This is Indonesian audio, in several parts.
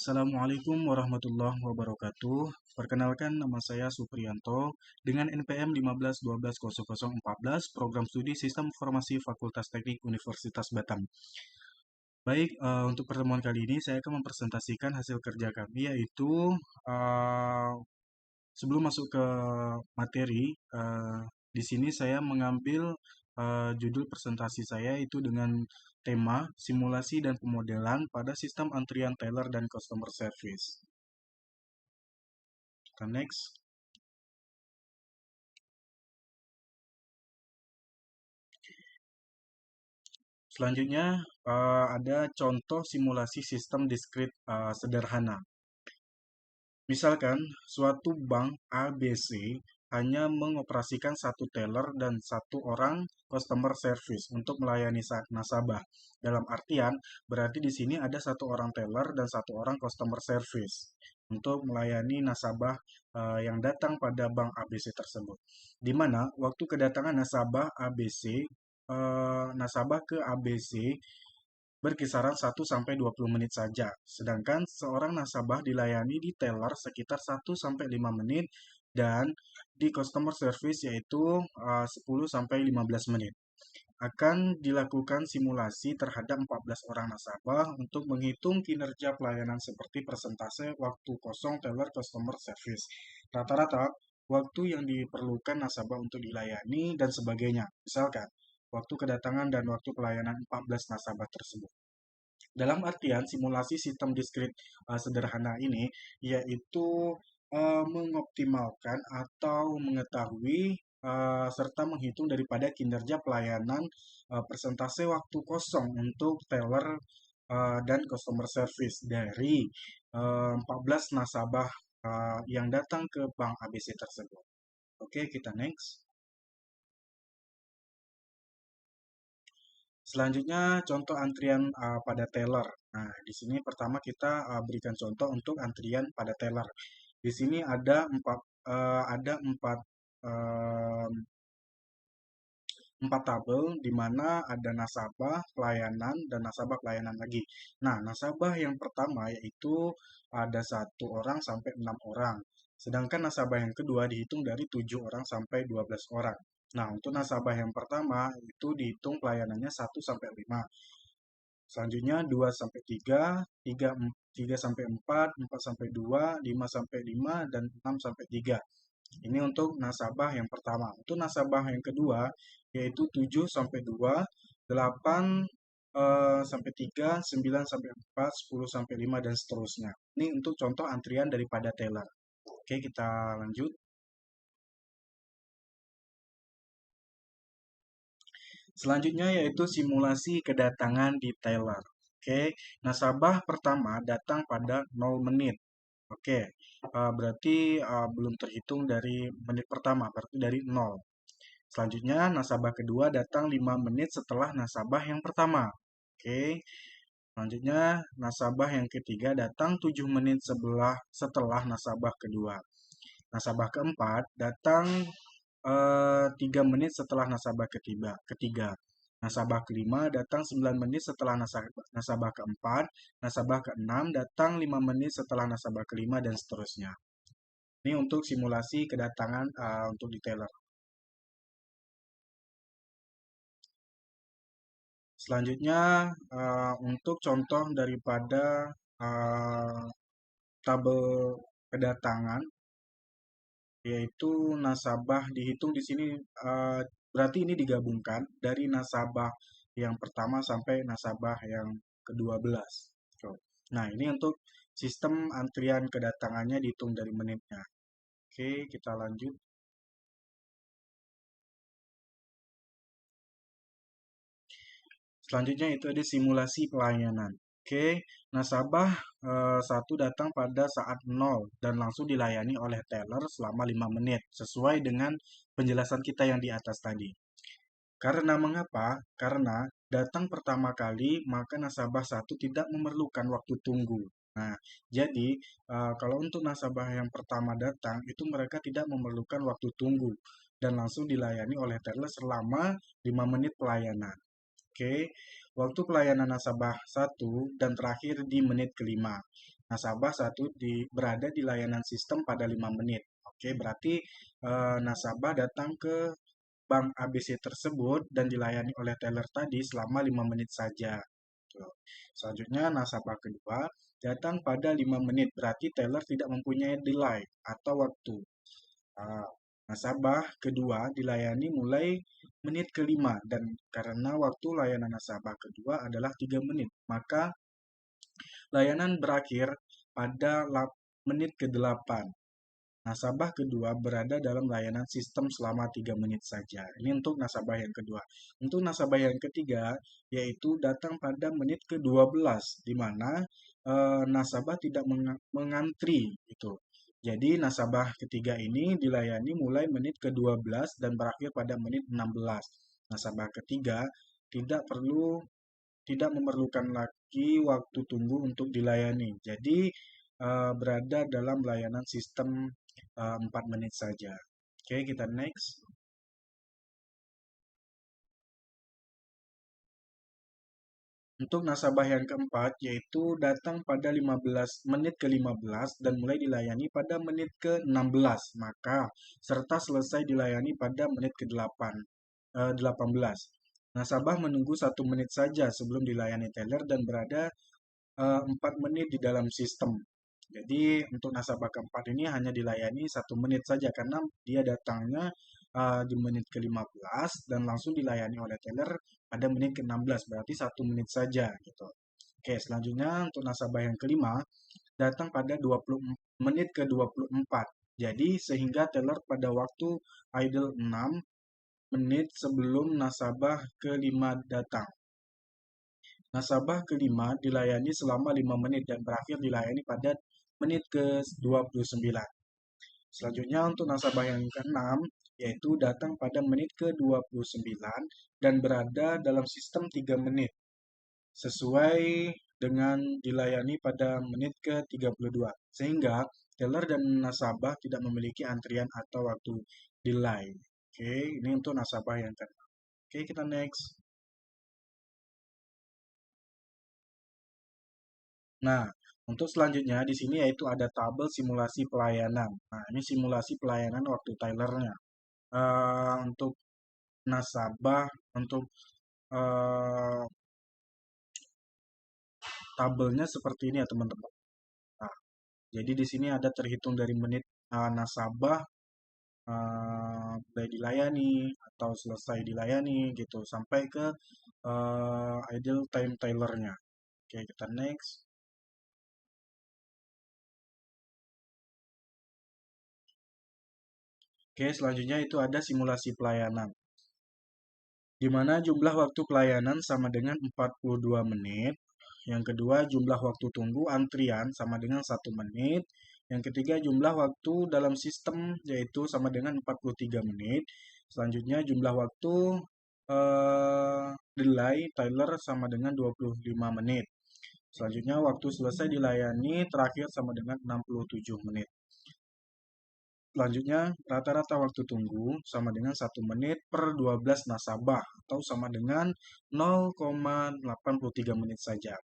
Assalamualaikum warahmatullahi wabarakatuh. Perkenalkan, nama saya Supriyanto dengan NPM 15120014, Program Studi Sistem Informasi Fakultas Teknik Universitas Batam. Baik, untuk pertemuan kali ini saya akan mempresentasikan hasil kerja kami, yaitu eh, sebelum masuk ke materi, di sini saya mengambil judul presentasi saya itu dengan tema simulasi dan pemodelan pada sistem antrian teller dan customer service. Kita next. Selanjutnya ada contoh simulasi sistem diskrit sederhana. Misalkan suatu bank ABC hanya mengoperasikan satu teller dan satu orang customer service untuk melayani nasabah. Dalam artian, berarti di sini ada satu orang teller dan satu orang customer service untuk melayani nasabah yang datang pada bank ABC tersebut. Di mana waktu kedatangan nasabah ke ABC berkisaran 1-20 menit saja. Sedangkan seorang nasabah dilayani di teller sekitar 1-5 menit dan di customer service yaitu 10-15 menit. Akan dilakukan simulasi terhadap 14 orang nasabah untuk menghitung kinerja pelayanan seperti persentase waktu kosong teller customer service, rata-rata waktu yang diperlukan nasabah untuk dilayani dan sebagainya. Misalkan waktu kedatangan dan waktu pelayanan 14 nasabah tersebut. Dalam artian simulasi sistem diskrit sederhana ini yaitu mengoptimalkan atau mengetahui serta menghitung daripada kinerja pelayanan persentase waktu kosong untuk teller dan customer service dari 14 nasabah yang datang ke bank ABC tersebut. Oke, kita next. Selanjutnya contoh antrian pada teller. Nah, di sini pertama kita berikan contoh untuk antrian pada teller. Di sini eh, empat tabel di mana ada nasabah, pelayanan, dan nasabah pelayanan lagi. Nah, nasabah yang pertama yaitu ada 1 orang sampai 6 orang. Sedangkan nasabah yang kedua dihitung dari 7 orang sampai 12 orang. Nah, untuk nasabah yang pertama itu dihitung pelayanannya 1-5. Selanjutnya 2-3, 3-4, 4-2, 5-5, dan 6-3. Ini untuk nasabah yang pertama. Untuk nasabah yang kedua, yaitu 7-2, 8-3, 9-4, 10-5, dan seterusnya. Ini untuk contoh antrian daripada teller. Oke, kita lanjut. Selanjutnya yaitu simulasi kedatangan di teller. Oke, nasabah pertama datang pada 0 menit. Oke, berarti belum terhitung dari menit pertama, berarti dari 0. Selanjutnya, nasabah kedua datang 5 menit setelah nasabah yang pertama. Oke, selanjutnya nasabah yang ketiga datang 7 menit setelah nasabah kedua. Nasabah keempat datang 3 menit setelah nasabah ketiga. Nasabah kelima datang 9 menit setelah nasabah keempat. Nasabah keenam datang 5 menit setelah nasabah kelima, dan seterusnya. Ini untuk simulasi kedatangan untuk detailer. Selanjutnya, untuk contoh daripada tabel kedatangan, yaitu nasabah dihitung di sini berarti ini digabungkan dari nasabah yang pertama sampai nasabah yang ke-12. Nah, ini untuk sistem antrian kedatangannya dihitung dari menitnya. Oke, kita lanjut. Selanjutnya itu ada simulasi pelayanan. Oke, nasabah 1 datang pada saat 0 dan langsung dilayani oleh teller selama 5 menit sesuai dengan penjelasan kita yang di atas tadi. Karena mengapa? Karena datang pertama kali maka nasabah 1 tidak memerlukan waktu tunggu. Nah, jadi kalau untuk nasabah yang pertama datang itu mereka tidak memerlukan waktu tunggu dan langsung dilayani oleh teller selama 5 menit pelayanan. Oke, waktu pelayanan nasabah 1 dan terakhir di menit kelima. nasabah satu berada di layanan sistem pada 5 menit. Oke, berarti nasabah datang ke bank ABC tersebut dan dilayani oleh teller tadi selama 5 menit saja. Tuh. Selanjutnya, nasabah kedua datang pada 5 menit, berarti teller tidak mempunyai delay atau waktu. Ah, nasabah kedua dilayani mulai menit kelima dan karena waktu layanan nasabah kedua adalah 3 menit, maka layanan berakhir pada menit ke-8. Nasabah kedua berada dalam layanan sistem selama 3 menit saja. Ini untuk nasabah yang kedua. Untuk nasabah yang ketiga, yaitu datang pada menit ke-12, di mana nasabah tidak mengantri. Gitu. Jadi nasabah ketiga ini dilayani mulai menit ke-12 dan berakhir pada menit 16. Nasabah ketiga tidak perlu tidak memerlukan lagi waktu tunggu untuk dilayani. Jadi berada dalam layanan sistem 4 menit saja. Oke, kita next. Untuk nasabah yang keempat, yaitu datang pada 15 menit ke-15 dan mulai dilayani pada menit ke-16, maka serta selesai dilayani pada menit ke-8, 18. Nasabah menunggu 1 menit saja sebelum dilayani teller dan berada 4 menit di dalam sistem. Jadi untuk nasabah keempat ini hanya dilayani 1 menit saja karena dia datangnya di menit ke-15 dan langsung dilayani oleh teller pada menit ke-16, berarti 1 menit saja gitu. Oke, selanjutnya untuk nasabah yang kelima datang pada 20 menit ke-24. Jadi sehingga teller pada waktu idle 6 menit sebelum nasabah kelima datang. Nasabah kelima dilayani selama 5 menit dan berakhir dilayani pada menit ke-29. Selanjutnya untuk nasabah yang keenam yaitu datang pada menit ke-29 dan berada dalam sistem 3 menit sesuai dengan dilayani pada menit ke-32. Sehingga teller dan nasabah tidak memiliki antrian atau waktu delay. Oke, ini untuk nasabah yang keenam. Oke, kita next. Nah, untuk selanjutnya di sini yaitu ada tabel simulasi pelayanan. Nah, ini simulasi pelayanan waktu Tylernya. Untuk nasabah, untuk eh, tabelnya seperti ini ya teman-teman. Nah, jadi di sini ada terhitung dari menit nasabah mulai dilayani atau selesai dilayani gitu sampai ke ideal time Tylernya. Oke, kita next. Oke, selanjutnya itu ada simulasi pelayanan, di mana jumlah waktu pelayanan sama dengan 42 menit. Yang kedua, jumlah waktu tunggu antrian sama dengan 1 menit. Yang ketiga, jumlah waktu dalam sistem yaitu sama dengan 43 menit. Selanjutnya, jumlah waktu delay Tyler sama dengan 25 menit. Selanjutnya, waktu selesai dilayani terakhir sama dengan 67 menit. Selanjutnya, rata-rata waktu tunggu sama dengan 1 menit per 12 nasabah atau sama dengan 0,83 menit saja.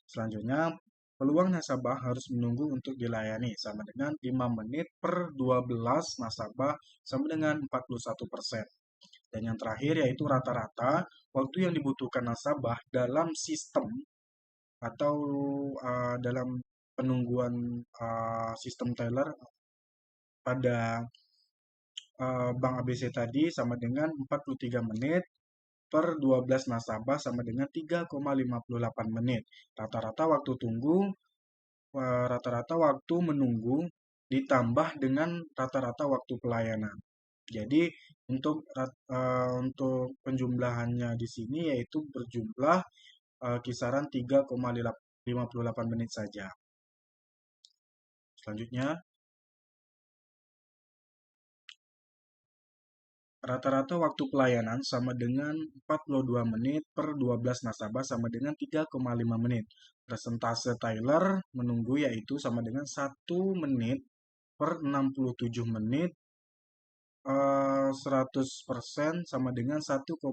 Selanjutnya, peluang nasabah harus menunggu untuk dilayani sama dengan 5 menit per 12 nasabah sama dengan 41%. Dan yang terakhir yaitu rata-rata waktu yang dibutuhkan nasabah dalam sistem atau dalam penungguan sistem teller pada Bank ABC tadi sama dengan 43 menit per 12 nasabah sama dengan 3,58 menit. Rata-rata waktu tunggu, rata-rata waktu menunggu ditambah dengan rata-rata waktu pelayanan. Jadi untuk penjumlahannya di sini yaitu berjumlah kisaran 3,58 menit saja. Selanjutnya, rata-rata waktu pelayanan sama dengan 42 menit per 12 nasabah sama dengan 3,5 menit. Persentase Tyler menunggu yaitu sama dengan 1 menit per 67 menit 100% sama dengan 1,